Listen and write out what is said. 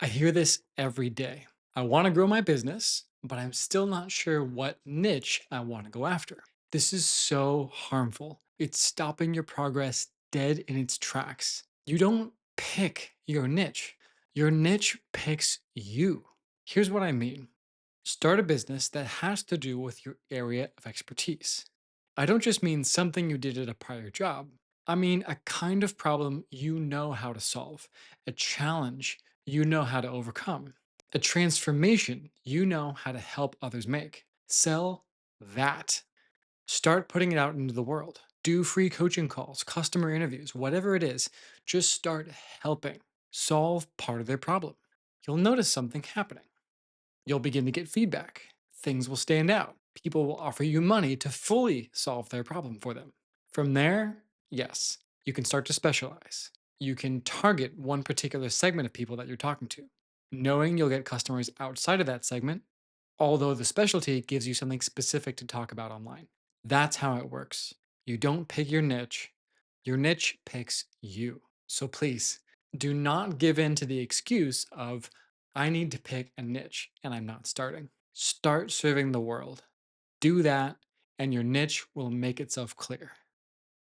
I hear this every day. I want to grow my business, but I'm still not sure what niche I want to go after. This is so harmful. It's stopping your progress dead in its tracks. You don't pick your niche picks you. Here's what I mean: start a business that has to do with your area of expertise. I don't just mean something you did at a prior job. I mean a kind of problem you know how to solve, a challenge you know how to overcome, a transformation you know how to help others make. Sell that. Start putting it out into the world. Do free coaching calls, customer interviews, whatever it is. Just start helping solve part of their problem. You'll notice something happening. You'll begin to get feedback. Things will stand out. People will offer you money to fully solve their problem for them. From there, yes, you can start to specialize. You can target one particular segment of people that you're talking to, knowing you'll get customers outside of that segment, although the specialty gives you something specific to talk about online. That's how it works. You don't pick your niche picks you. So please do not give in to the excuse of, I need to pick a niche and I'm not starting. Start serving the world. Do that, and your niche will make itself clear.